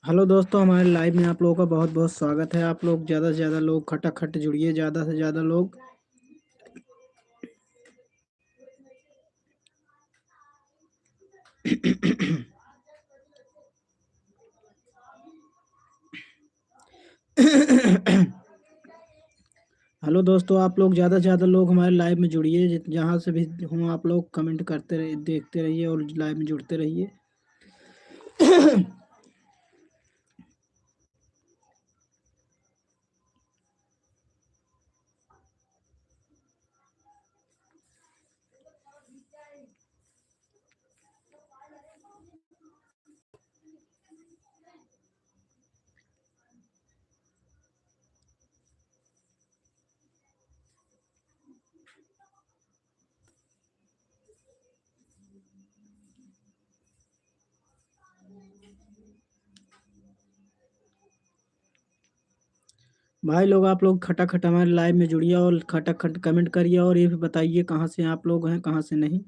Hello दोस्तों, हमारे live में आप लोगों का बहुत बहुत स्वागत है। आप लोग ज़्यादा से ज़्यादा लोग खटाखट जुड़िए, ज़्यादा से ज़्यादा लोग। हेलो दोस्तों, आप लोग ज़्यादा से ज़्यादा लोग हमारे लाइव में जुड़िए। जहाँ से भी हों आप लोग कमेंट करते रहिए, देखते रहिए और लाइव में जुड़ते रहिए। भाई लोग, आप लोग खटाखट हमारे लाइव में जुड़िए और खटाखट कमेंट करिए और ये भी बताइए कहाँ से आप लोग हैं, कहाँ से नहीं।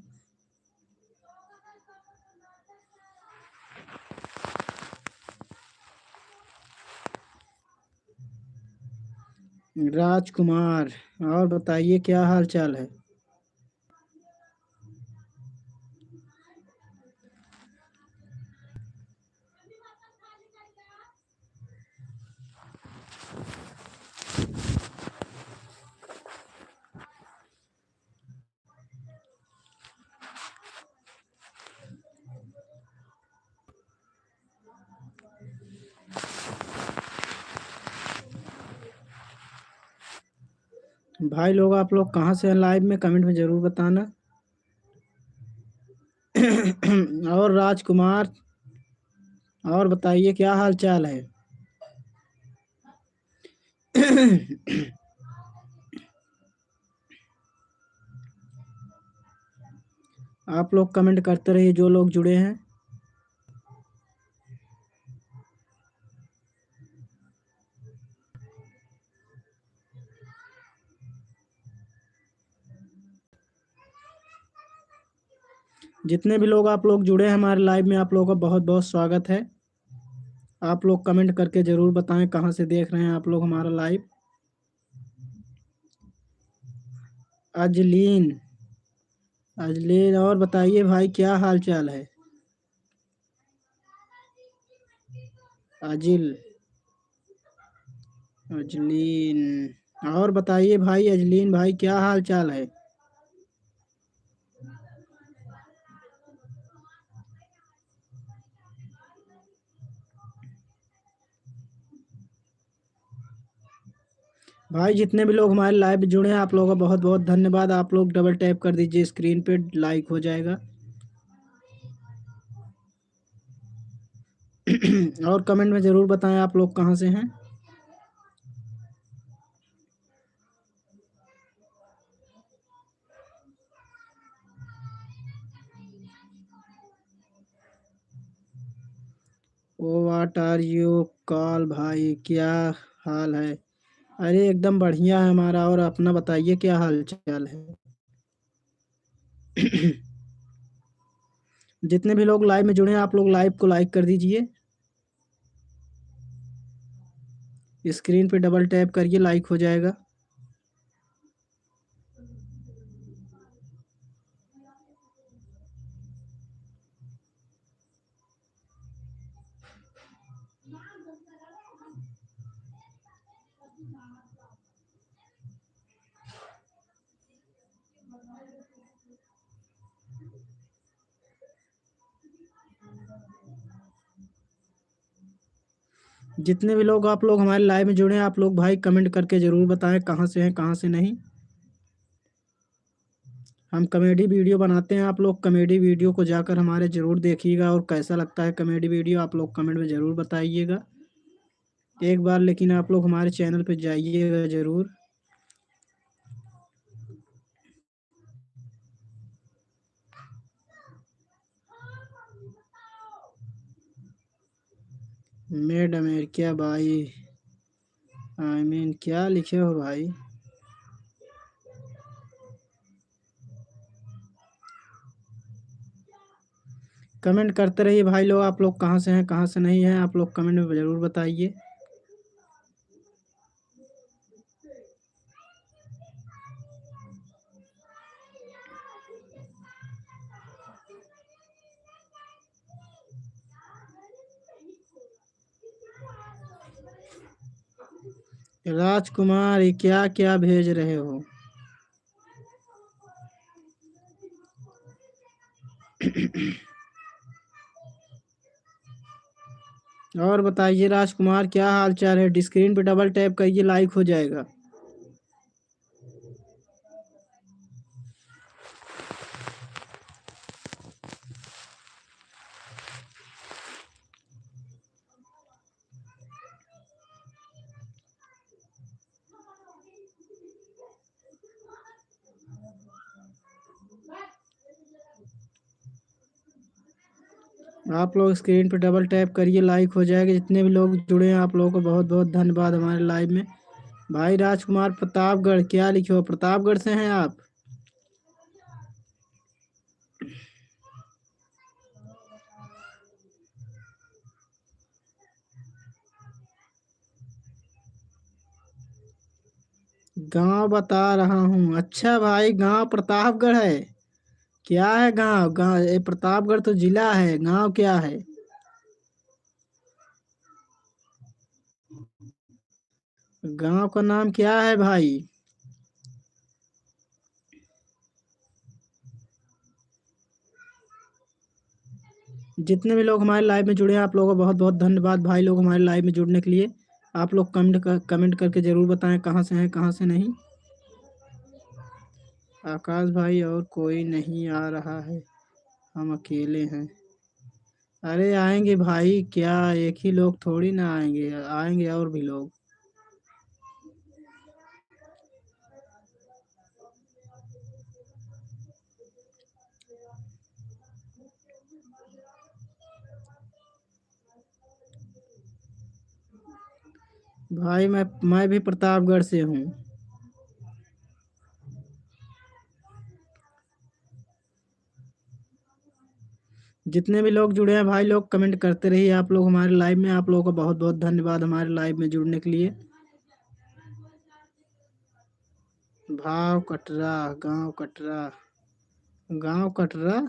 राजकुमार, और बताइए क्या हाल चाल है। भाई लोग, आप लोग कहाँ से हैं लाइव में, कमेंट में ज़रूर बताना। और राजकुमार, और बताइए क्या हाल चाल है। आप लोग कमेंट करते रहिए जो लोग जुड़े हैं। जितने भी लोग आप लोग जुड़े हैं हमारे लाइव में, आप लोगों का बहुत बहुत स्वागत है। आप लोग कमेंट करके ज़रूर बताएं कहाँ से देख रहे हैं आप लोग हमारा लाइव। अजलीन, अजलीन, और बताइए भाई क्या हाल चाल है। अजिल, अजलीन, और बताइए भाई अजलीन भाई क्या हाल चाल है। भाई जितने भी लोग हमारे लाइव में जुड़े हैं आप लोगों का बहुत बहुत धन्यवाद। आप लोग डबल टैप कर दीजिए स्क्रीन पे, लाइक हो जाएगा। और कमेंट में ज़रूर बताएं आप लोग कहाँ से हैं। ओ वाट आर यू कॉल भाई, क्या हाल है। अरे एकदम बढ़िया है हमारा, और अपना बताइए क्या हाल चाल है। जितने भी लोग लाइव में जुड़े हैं आप लोग लाइव को लाइक कर दीजिए। स्क्रीन पे डबल टैप करिए, लाइक हो जाएगा। जितने भी लोग आप लोग हमारे लाइव में जुड़े हैं आप लोग भाई कमेंट करके ज़रूर बताएं कहाँ से हैं, कहाँ से नहीं। हम कॉमेडी वीडियो बनाते हैं, आप लोग कॉमेडी वीडियो को जाकर हमारे ज़रूर देखिएगा, और कैसा लगता है कॉमेडी वीडियो आप लोग कमेंट में ज़रूर बताइएगा। एक बार लेकिन आप लोग हमारे चैनल पे जाइएगा ज़रूर। मैडम क्या भाई, आई मीन क्या लिखे हो भाई। कमेंट करते रहिए भाई लोग, आप लोग कहाँ से हैं कहाँ से नहीं हैं, आप लोग कमेंट में ज़रूर बताइए। राजकुमार, ये क्या क्या भेज रहे हो? और बताइए राजकुमार, क्या हाल चाल है? स्क्रीन पे डबल टैप करिए, लाइक हो जाएगा। आप लोग स्क्रीन पे डबल टैप करिए, लाइक हो जाएगा। जितने भी लोग जुड़े हैं आप लोगों को बहुत बहुत धन्यवाद हमारे लाइव में। भाई राजकुमार प्रतापगढ़, क्या लिखे हो? प्रतापगढ़ से हैं आप? गांव बता रहा हूँ। अच्छा भाई, गांव प्रतापगढ़ है? क्या है गांव? गांव ये प्रतापगढ़ तो जिला है, गांव क्या है? गांव का नाम क्या है भाई? जितने भी लोग हमारे लाइव में जुड़े हैं आप लोगों को बहुत बहुत धन्यवाद भाई लोग, हमारे लाइव में जुड़ने के लिए। आप लोग कमेंट करके ज़रूर बताएं कहाँ से हैं कहाँ से नहीं। आकाश भाई, और कोई नहीं आ रहा है, हम अकेले हैं। अरे आएंगे भाई, क्या एक ही लोग थोड़ी ना आएंगे, आएंगे और भी लोग। भाई मैं भी प्रतापगढ़ से हूँ। जितने भी लोग जुड़े हैं भाई लोग, कमेंट करते रहिए आप लोग हमारे लाइव में। आप लोगों को बहुत बहुत धन्यवाद हमारे लाइव में जुड़ने के लिए। भाव कटरा, गांव कटरा, गांव कटरा।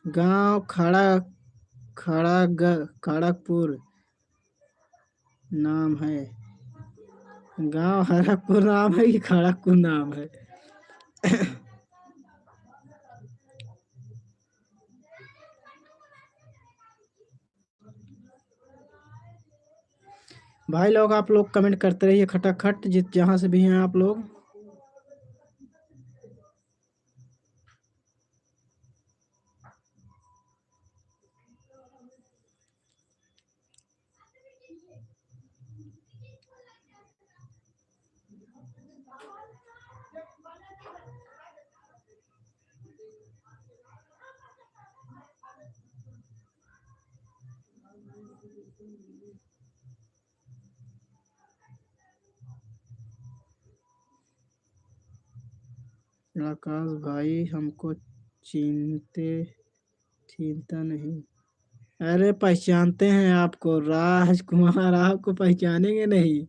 गांव खड़गपुर नाम है। गांव खड़गपुर नाम है कि खड़गपुर नाम है? भाई लोग आप लोग कमेंट करते रहिए खटाखट, जित जहाँ से भी हैं आप लोग। आकाश भाई हमको चीनते छीनता नहीं। अरे पहचानते हैं आपको राजकुमार, आपको पहचानेंगे नहीं?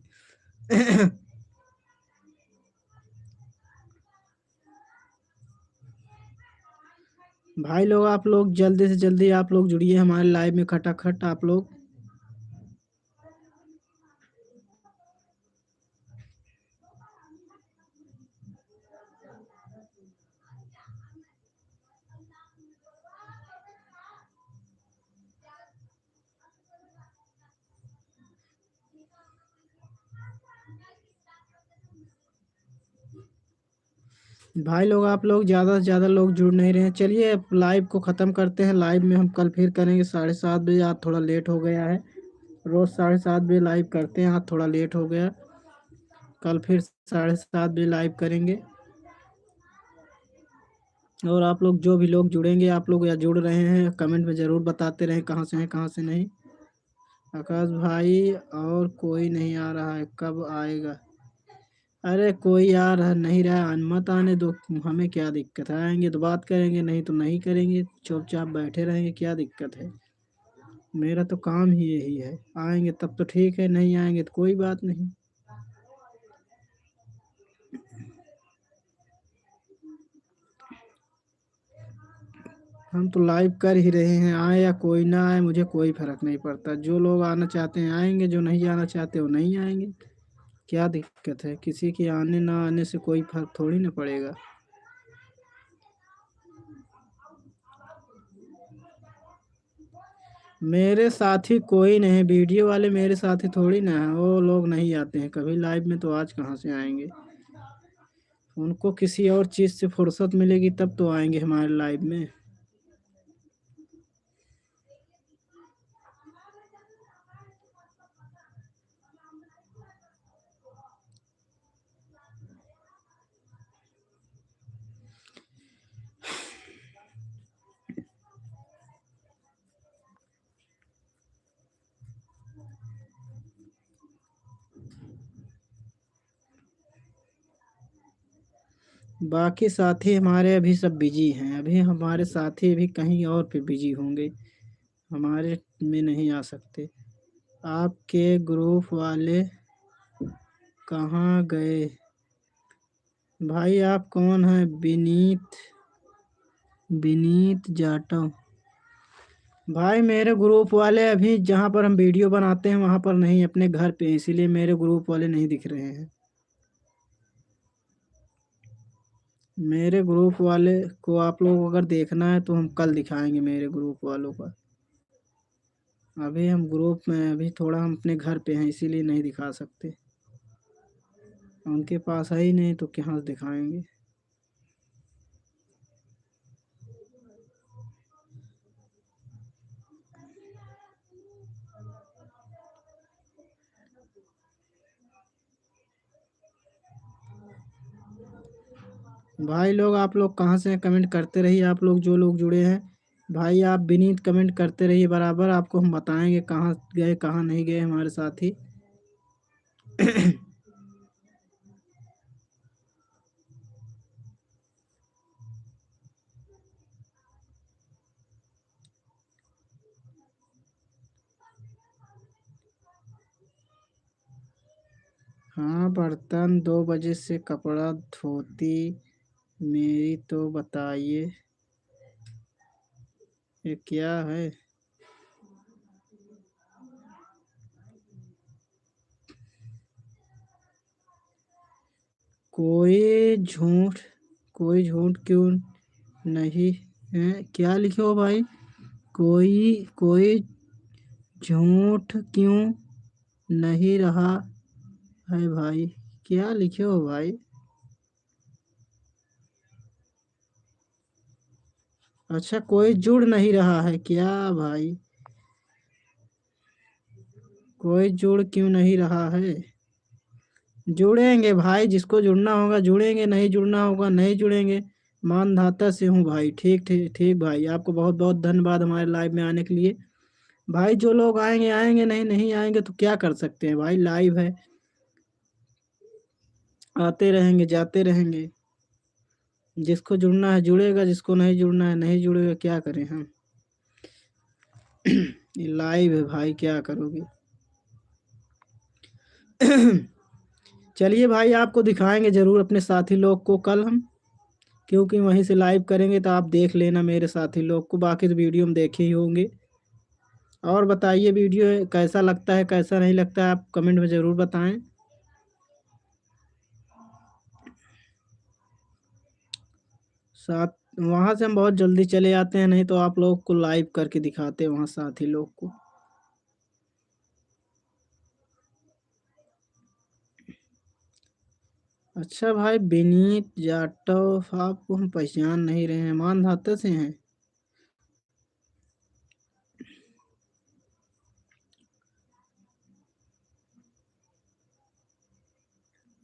भाई लोग आप लोग जल्दी से जल्दी आप लोग जुड़िए हमारे लाइव में खटाखट आप लोग। भाई लोग आप लोग ज़्यादा से ज़्यादा लोग जुड़ नहीं रहे हैं। चलिए अब लाइव को ख़त्म करते हैं। लाइव में हम कल फिर करेंगे 7:30 बजे। आज थोड़ा लेट हो गया है। रोज़ 7:30 बजे लाइव करते हैं, आज थोड़ा लेट हो गया। कल फिर 7:30 बजे लाइव करेंगे। और आप लोग जो भी लोग जुड़ेंगे, आप लोग या जुड़ रहे हैं, कमेंट में ज़रूर बताते रहें कहाँ से हैं कहाँ से नहीं। आकाश भाई और कोई नहीं आ रहा है, कब आएगा? अरे कोई आ रहा नहीं रहा है, मत आने दो। हमें क्या दिक्कत है, आएंगे तो बात करेंगे, नहीं तो नहीं करेंगे, चुपचाप बैठे रहेंगे, क्या दिक्कत है? मेरा तो काम ही यही है, आएंगे तब तो ठीक है, नहीं आएंगे तो कोई बात नहीं। हम तो लाइव कर ही रहे हैं, आए या कोई ना आए मुझे कोई फर्क नहीं पड़ता। जो लोग आना चाहते हैं आएंगे, जो नहीं आना चाहते वो नहीं आएंगे। क्या दिक्कत है, किसी के आने ना आने से कोई फर्क थोड़ी ना पड़ेगा। मेरे साथी कोई नहीं, वीडियो वाले मेरे साथी थोड़ी ना है, वो लोग नहीं आते हैं कभी लाइव में, तो आज कहाँ से आएंगे? उनको किसी और चीज़ से फुर्सत मिलेगी तब तो आएंगे हमारे लाइव में। बाकी साथी हमारे अभी सब बिजी हैं, अभी हमारे साथी अभी कहीं और पे बिजी होंगे, हमारे में नहीं आ सकते। आपके ग्रुप वाले कहाँ गए? भाई आप कौन हैं? विनीत जाटव। भाई मेरे ग्रुप वाले अभी जहाँ पर हम वीडियो बनाते हैं वहाँ पर नहीं, अपने घर पे हैं, इसीलिए मेरे ग्रुप वाले नहीं दिख रहे हैं। मेरे ग्रुप वाले को आप लोग अगर देखना है तो हम कल दिखाएंगे मेरे ग्रुप वालों का। अभी हम ग्रुप में, अभी थोड़ा हम अपने घर पे हैं इसीलिए नहीं दिखा सकते। उनके पास है ही नहीं तो कहाँ से दिखाएंगे। भाई लोग आप लोग कहाँ से हैं? कमेंट करते रहिए, आप लोग जो लोग जुड़े हैं। भाई आप विनीत कमेंट करते रहिए बराबर, आपको हम बताएंगे कहाँ गए कहाँ नहीं गए हमारे साथी। हाँ बर्तन 2 बजे से कपड़ा धोती मेरी, तो बताइए ये क्या है? कोई झूठ कोई झूठ क्यों नहीं है, क्या लिखे हो भाई? कोई कोई झूठ क्यों नहीं रहा है भाई? क्या लिखे हो भाई? अच्छा कोई जुड़ नहीं रहा है क्या भाई? कोई जुड़ क्यों नहीं रहा है? जुड़ेंगे भाई, जिसको जुड़ना होगा जुड़ेंगे, नहीं जुड़ना होगा नहीं जुड़ेंगे। मानधाता से हूँ भाई। ठीक ठीक ठीक भाई, आपको बहुत बहुत धन्यवाद हमारे लाइव में आने के लिए। भाई जो लोग आएंगे आएंगे, नहीं नहीं आएंगे तो क्या कर सकते हैं भाई, लाइव है, आते रहेंगे जाते रहेंगे। जिसको जुड़ना है जुड़ेगा, जिसको नहीं जुड़ना है नहीं जुड़ेगा, क्या करें हम? ये लाइव है भाई, क्या करोगे? चलिए भाई, आपको दिखाएंगे जरूर अपने साथी लोग को कल हम, क्योंकि वहीं से लाइव करेंगे तो आप देख लेना मेरे साथी लोग को, बाकी तो वीडियो में देखे ही होंगे। और बताइए वीडियो कैसा लगता है कैसा नहीं लगता है, आप कमेंट में ज़रूर बताएं। साथ वहाँ से हम बहुत जल्दी चले आते हैं, नहीं तो आप लोग को लाइव करके दिखाते हैं वहाँ साथी लोग को। अच्छा भाई विनीत जाटव, आपको हम पहचान नहीं रहे हैं, मानधाता से हैं?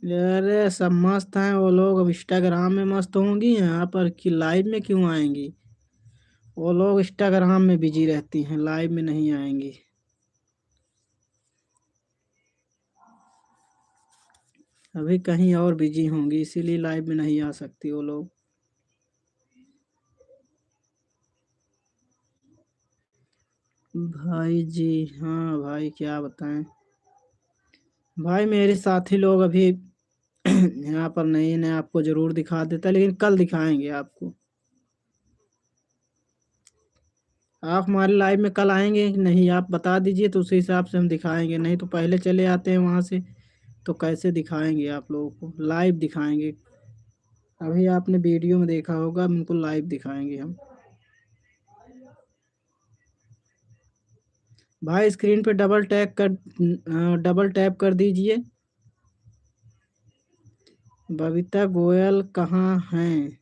अरे सब मस्त हैं वो लोग, अब इंस्टाग्राम में मस्त होंगी, यहाँ पर कि लाइव में क्यों आएंगी? वो लोग इंस्टाग्राम में बिजी रहती हैं, लाइव में नहीं आएंगी। अभी कहीं और बिजी होंगी, इसीलिए लाइव में नहीं आ सकती वो लोग। भाई जी, हाँ भाई क्या बताएं। भाई मेरे साथी लोग अभी यहाँ पर नहीं, ने आपको जरूर दिखा देता, लेकिन कल दिखाएंगे आपको। आप हमारे लाइव में कल आएंगे कि नहीं, आप बता दीजिए तो उसी हिसाब से हम दिखाएंगे, नहीं तो पहले चले आते हैं वहाँ से, तो कैसे दिखाएंगे आप लोगों को, लाइव दिखाएंगे। अभी आपने वीडियो में देखा होगा, बिल्कुल लाइव दिखाएंगे हम। भाई स्क्रीन पे डबल टैप कर दीजिए। बबीता गोयल कहाँ हैं?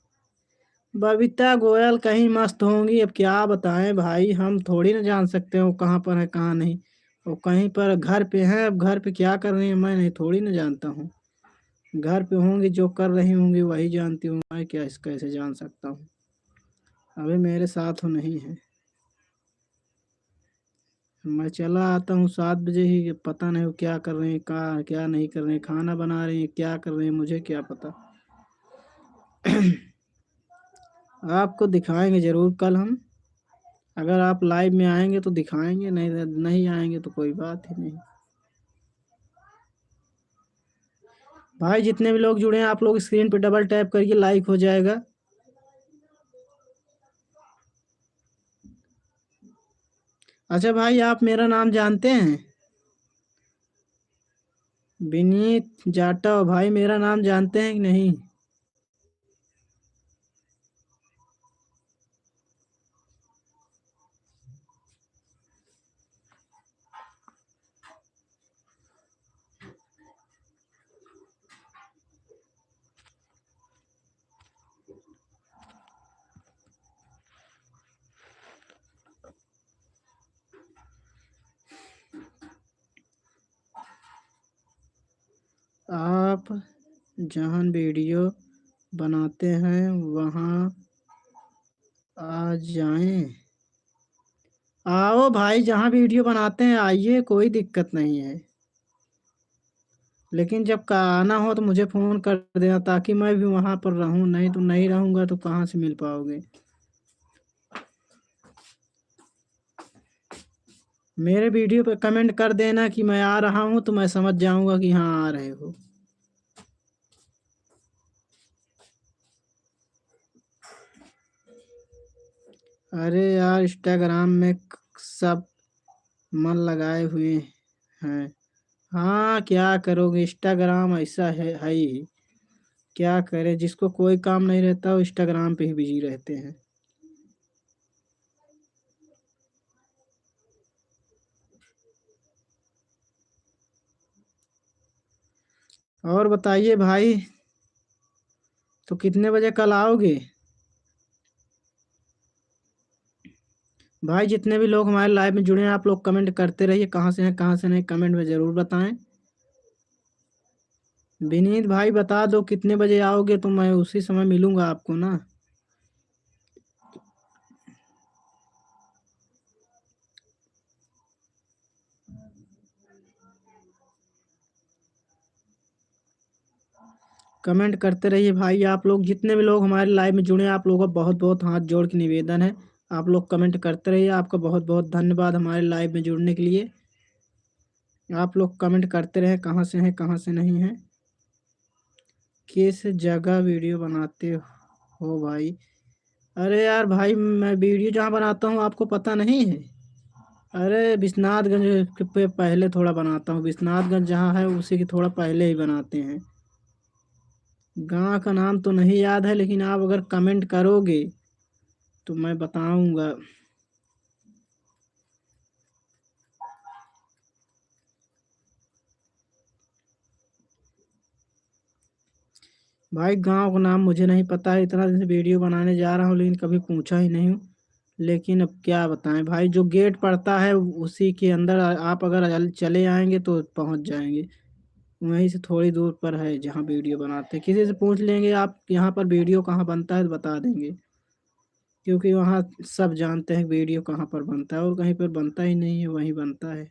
बबीता गोयल कहीं मस्त होंगी, अब क्या बताएं भाई, हम थोड़ी ना जान सकते हैं वो कहाँ पर है कहाँ नहीं। वो कहीं पर घर पे हैं, अब घर पे क्या कर रही है मैं नहीं थोड़ी ना जानता हूँ। घर पे होंगी, जो कर रही होंगी वही जानती हूँ, मैं क्या इस कैसे जान सकता हूँ। अभी मेरे साथ हो नहीं है। मैं चला आता हूँ 7 बजे ही, पता नहीं वो क्या कर रहे हैं, कहाँ क्या नहीं कर रहे हैं, खाना बना रहे हैं, क्या कर रहे हैं, मुझे क्या पता। आपको दिखाएंगे जरूर कल हम। अगर आप लाइव में आएंगे तो दिखाएंगे, नहीं नहीं आएंगे तो कोई बात ही नहीं। भाई जितने भी लोग जुड़े हैं, आप लोग स्क्रीन पे डबल टैप करिए, लाइक हो जाएगा। अच्छा भाई, आप मेरा नाम जानते हैं? विनीत जाटव, भाई मेरा नाम जानते हैं कि नहीं? आप जहाँ वीडियो बनाते हैं वहाँ आ जाएं। आओ भाई, जहाँ वीडियो बनाते हैं आइए, कोई दिक्कत नहीं है। लेकिन जब का आना हो तो मुझे फ़ोन कर देना, ताकि मैं भी वहाँ पर रहूँ, नहीं तो नहीं रहूँगा तो कहाँ से मिल पाओगे। मेरे वीडियो पे कमेंट कर देना कि मैं आ रहा हूँ, तो मैं समझ जाऊँगा कि हाँ आ रहे हो। अरे यार, इंस्टाग्राम में सब मन लगाए हुए हैं। हाँ क्या करोगे, इंस्टाग्राम ऐसा है ही। क्या करें, जिसको कोई काम नहीं रहता वो इंस्टाग्राम पे ही बिजी रहते हैं। और बताइए भाई, तो कितने बजे कल आओगे? भाई जितने भी लोग हमारे लाइव में जुड़े हैं, आप लोग कमेंट करते रहिए, कहाँ से हैं कहाँ से नहीं, कमेंट में ज़रूर बताएं। विनीत भाई बता दो कितने बजे आओगे, तो मैं उसी समय मिलूंगा आपको ना। कमेंट करते रहिए भाई, आप लोग जितने भी लोग हमारे लाइव में जुड़े हैं, आप लोगों का बहुत बहुत हाथ जोड़ के निवेदन है। आप लोग कमेंट करते रहिए, आपका बहुत बहुत धन्यवाद हमारे लाइव में जुड़ने के लिए। आप लोग कमेंट करते रहे, कहाँ से हैं कहाँ से नहीं हैं। किस जगह वीडियो बनाते हो भाई? अरे यार भाई, मैं वीडियो जहाँ बनाता हूँ आपको पता नहीं है? अरे विश्वनाथगंज पे पहले थोड़ा बनाता हूँ, विश्वनाथगंज जहाँ है उसी के थोड़ा पहले ही बनाते हैं। गांव का नाम तो नहीं याद है, लेकिन आप अगर कमेंट करोगे तो मैं बताऊंगा। भाई गांव का नाम मुझे नहीं पता है, इतना दिन से वीडियो बनाने जा रहा हूँ लेकिन कभी पूछा ही नहीं हूँ। लेकिन अब क्या बताएं भाई, जो गेट पड़ता है उसी के अंदर आप अगर चले आएंगे तो पहुंच जाएंगे। वहीं से थोड़ी दूर पर है जहाँ वीडियो बनाते हैं, किसी से पूछ लेंगे आप यहाँ पर वीडियो कहाँ बनता है तो बता देंगे। क्योंकि वहाँ सब जानते हैं वीडियो कहाँ पर बनता है, और कहीं पर बनता ही नहीं है, वहीं बनता है।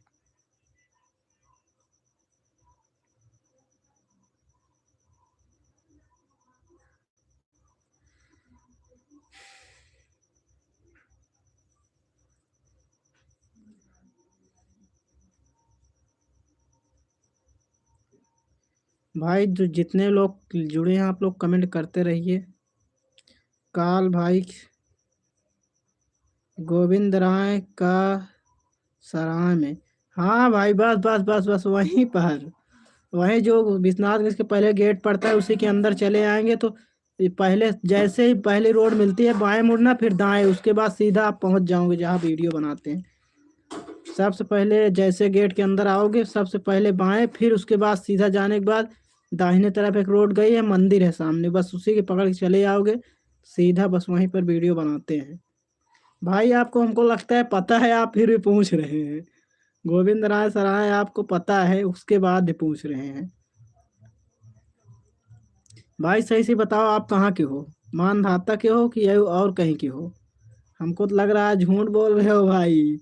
भाई जो जितने लोग जुड़े हैं आप लोग कमेंट करते रहिए। काल भाई, गोविंद राय का सराय में। हाँ भाई, बस बस बस बस वहीं पर, वहीं जो विश्वनाथ के पहले गेट पड़ता है उसी के अंदर चले आएंगे तो ये पहले जैसे ही पहली रोड मिलती है बाएं मुड़ना, फिर दाएं, उसके बाद सीधा आप पहुंच जाओगे जहाँ वीडियो बनाते हैं। सबसे पहले जैसे गेट के अंदर आओगे सबसे पहले बाएं, फिर उसके बाद सीधा जाने के बाद दाहिने तरफ एक रोड गई है, मंदिर है सामने, बस उसी के पकड़ के चले आओगे सीधा, बस वहीं पर वीडियो बनाते हैं। भाई आपको हमको लगता है पता है, आप फिर भी पूछ रहे हैं। गोविंद राय सराय आपको पता है, उसके बाद भी पूछ रहे हैं। भाई सही से बताओ आप कहाँ के हो, मानधाता के हो कि और कहीं के हो? हमको तो लग रहा है झूठ बोल रहे हो भाई,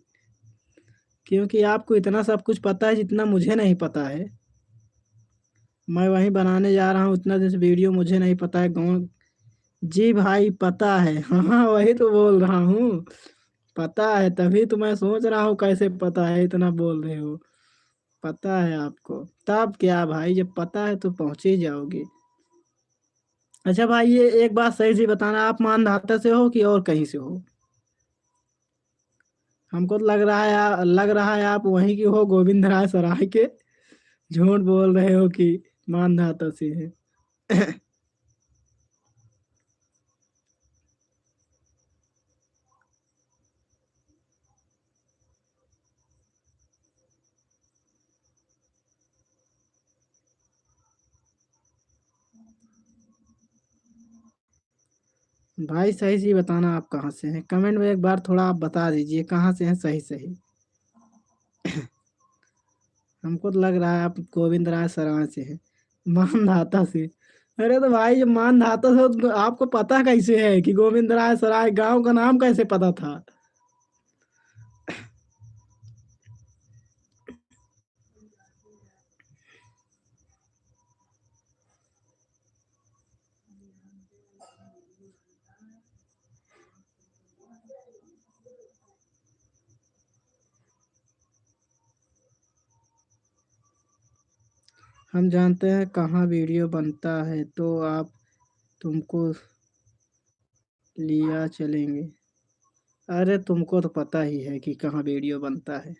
क्योंकि आपको इतना सब कुछ पता है जितना मुझे नहीं पता है। मैं वहीं बनाने जा रहा हूँ, इतना दिन से वीडियो मुझे नहीं पता है कौन। जी भाई पता है, हाँ हाँ, वही तो बोल रहा हूँ। पता है, तभी तो मैं सोच रहा हूँ कैसे पता है, इतना बोल रहे हो। पता है आपको, तब क्या भाई, जब पता है तो पहुंच ही जाओगे। अच्छा भाई, ये एक बात सही से बताना, आप मानधाता से हो कि और कहीं से हो? हमको तो लग रहा है आप वहीं के हो, गोविंद राय सराय के। झूठ बोल रहे हो कि मानधाता से है। भाई सही से बताना आप कहाँ से हैं, कमेंट में एक बार थोड़ा आप बता दीजिए कहाँ से हैं सही सही। हमको तो लग रहा है आप गोविंद राय सराय से हैं, मानधाता से। अरे तो भाई जब मानधाता से हो तो आपको पता कैसे है कि गोविंद राय सराय, गांव का नाम कैसे पता था? हम जानते हैं कहाँ वीडियो बनता है तो आप तुमको लिया चलेंगे। अरे तुमको तो पता ही है कि कहाँ वीडियो बनता है।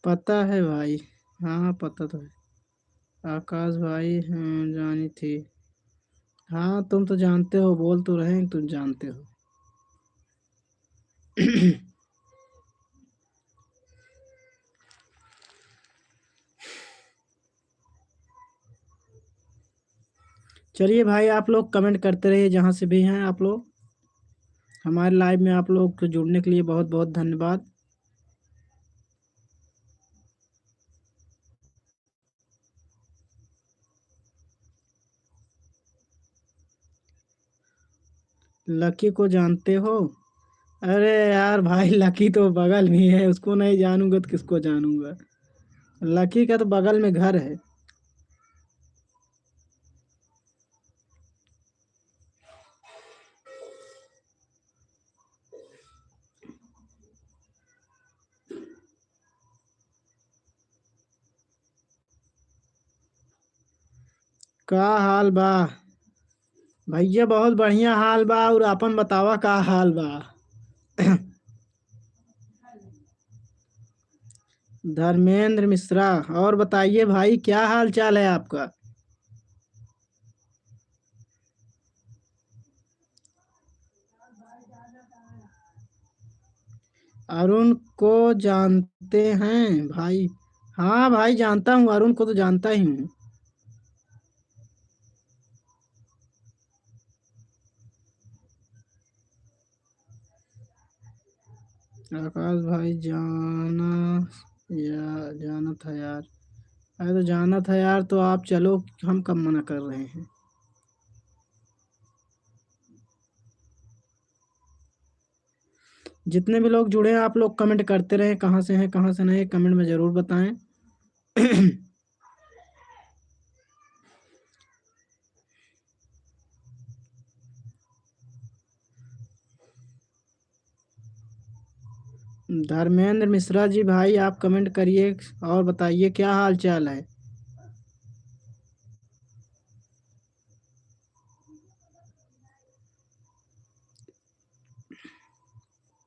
पता है भाई, हाँ पता तो है। आकाश भाई, हाँ जानी थी। हाँ तुम तो जानते हो, बोल तो रहे हैं तुम जानते हो। चलिए भाई, आप लोग कमेंट करते रहिए जहाँ से भी हैं आप लोग। हमारे लाइव में आप लोग को जुड़ने के लिए बहुत बहुत धन्यवाद। लकी को जानते हो? अरे यार भाई, लकी तो बगल में ही है, उसको नहीं जानूंगा तो किसको जानूंगा। लकी का तो बगल में घर है। का हाल बा? भैया बहुत बढ़िया हाल बा, और अपन बतावा का हाल बा? धर्मेंद्र मिश्रा, और बताइए भाई क्या हाल चाल है आपका? अरुण को जानते हैं भाई? हाँ भाई जानता हूँ, अरुण को तो जानता ही हूँ। आकाश भाई जाना, या जाना था यार। अरे तो जाना था यार तो आप चलो, हम कब मना कर रहे हैं। जितने भी लोग जुड़े हैं आप लोग कमेंट करते रहे, कहाँ से हैं कहाँ से नहीं, कमेंट में ज़रूर बताएं। धर्मेंद्र मिश्रा जी भाई, आप कमेंट करिए और बताइए क्या हाल चाल है।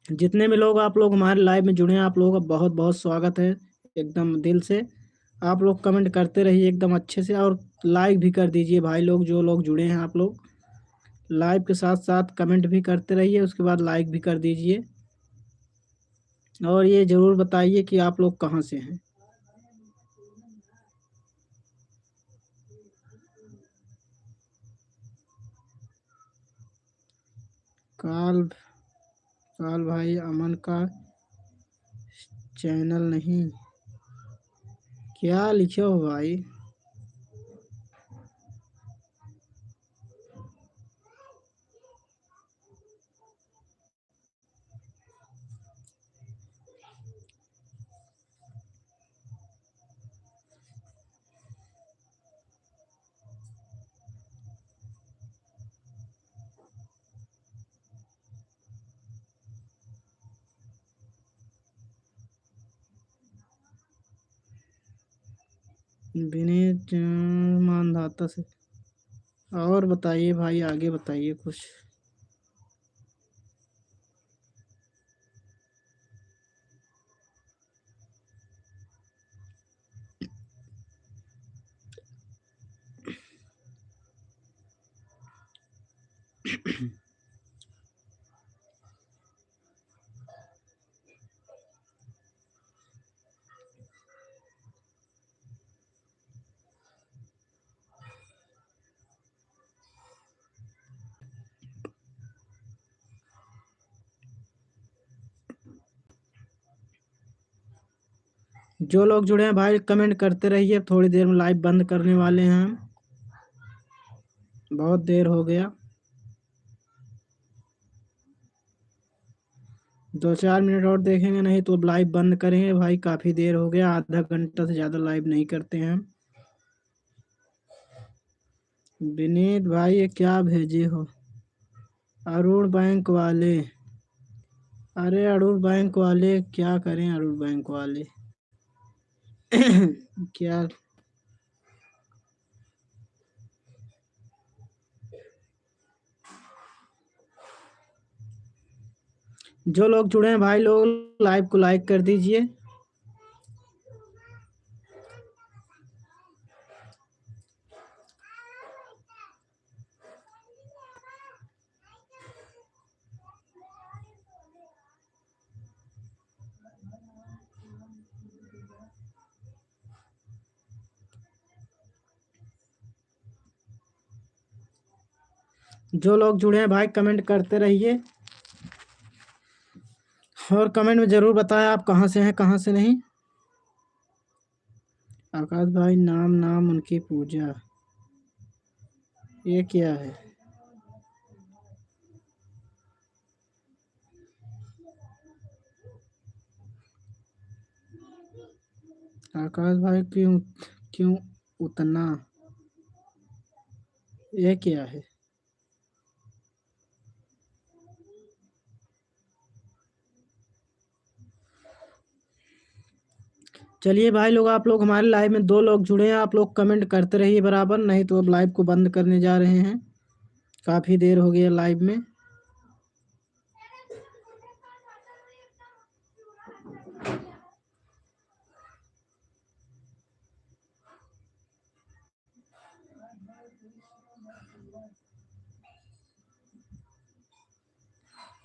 जितने भी लोग आप लोग हमारे लाइव में जुड़े हैं, आप लोगों का बहुत बहुत स्वागत है, एकदम दिल से। आप लोग कमेंट करते रहिए एकदम अच्छे से, और लाइक भी कर दीजिए भाई लोग, जो लोग जुड़े हैं आप लोग लाइव के साथ साथ कमेंट भी करते रहिए, उसके बाद लाइक भी कर दीजिए। और ये ज़रूर बताइए कि आप लोग कहाँ से हैं। काल काल भाई, अमन का चैनल नहीं, क्या लिखे हो भाई। विनीत मानधाता से। और बताइए भाई, आगे बताइए कुछ। जो लोग जुड़े हैं भाई कमेंट करते रहिए, थोड़ी देर में लाइव बंद करने वाले हैं हम, बहुत देर हो गया। 2-4 मिनट और देखेंगे, नहीं तो अब लाइव बंद करेंगे भाई, काफ़ी देर हो गया, आधा घंटा से ज़्यादा लाइव नहीं करते हैं हम। विनीत भाई, ये क्या भेजे हो। अरुण बैंक वाले। अरे अरुण बैंक वाले, क्या करें अरुण बैंक वाले। क्या। जो लोग जुड़े हैं भाई लोग लाइव को लाइक कर दीजिए। जो लोग जुड़े हैं भाई कमेंट करते रहिए, और कमेंट में ज़रूर बताएं आप कहाँ से हैं कहाँ से नहीं। आकाश भाई, नाम नाम उनकी पूजा, ये क्या है। आकाश भाई, क्यों क्यों उतना, ये क्या है। चलिए भाई लोग, आप लोग हमारे लाइव में 2 लोग जुड़े हैं, आप लोग कमेंट करते रहिए बराबर, नहीं तो अब लाइव को बंद करने जा रहे हैं, काफ़ी देर हो गई है लाइव में।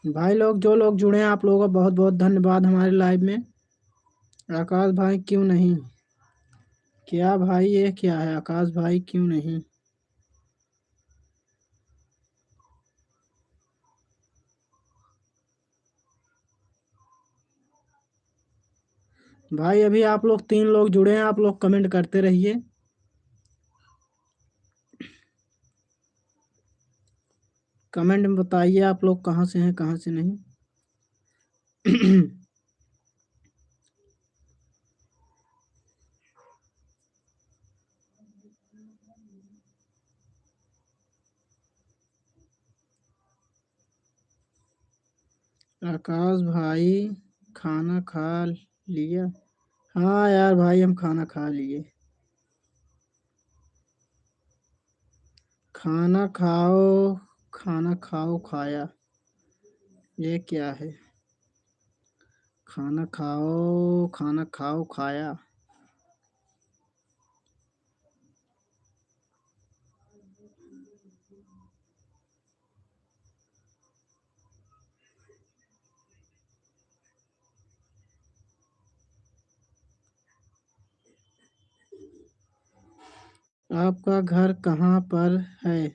भाई लोग, जो लोग जुड़े हैं आप लोगों का बहुत बहुत धन्यवाद हमारे लाइव में। आकाश भाई क्यों नहीं, क्या भाई ये क्या है, आकाश भाई क्यों नहीं। भाई अभी आप लोग 3 लोग जुड़े हैं, आप लोग कमेंट करते रहिए। कमेंट में बताइए आप लोग कहाँ से हैं कहाँ से नहीं। आकाश भाई, खाना खा लिया। हाँ यार भाई, हम खाना खा लिए। खाना खाओ, खाना खाओ खाया, ये क्या है? खाना खाओ, खाना खाओ खाया। आपका घर कहाँ पर है?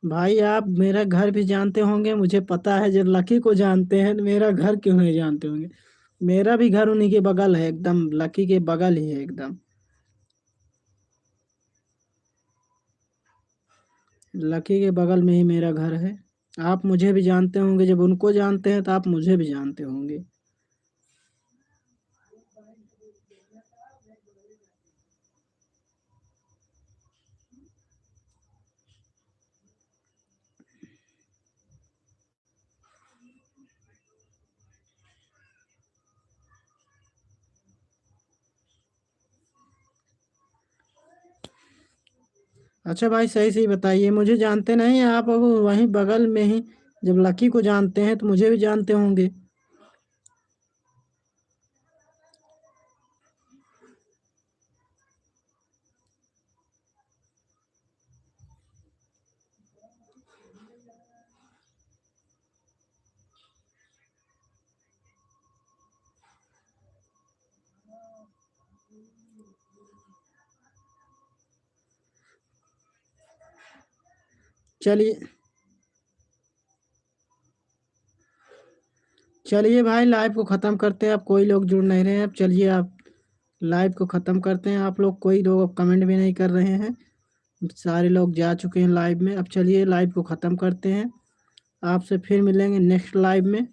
भाई आप मेरा घर भी जानते होंगे, मुझे पता है। जो लकी को जानते हैं, मेरा घर क्यों नहीं जानते होंगे? मेरा भी घर उन्हीं के बगल है, एकदम लकी के बगल ही है एकदम। लकी के बगल में ही मेरा घर है। आप मुझे भी जानते होंगे, जब उनको जानते हैं तो आप मुझे भी जानते होंगे। अच्छा भाई, सही सही बताइए, मुझे जानते नहीं आप? अब वहीं बगल में ही जब लकी को जानते हैं तो मुझे भी जानते होंगे। चलिए, चलिए भाई, लाइव को ख़त्म करते हैं। अब कोई लोग जुड़ नहीं रहे हैं। अब चलिए, आप लाइव को ख़त्म करते हैं। आप लोग कोई लोग अब कमेंट भी नहीं कर रहे हैं। सारे लोग जा चुके हैं लाइव में। अब चलिए लाइव को ख़त्म करते हैं। आपसे फिर मिलेंगे नेक्स्ट लाइव में।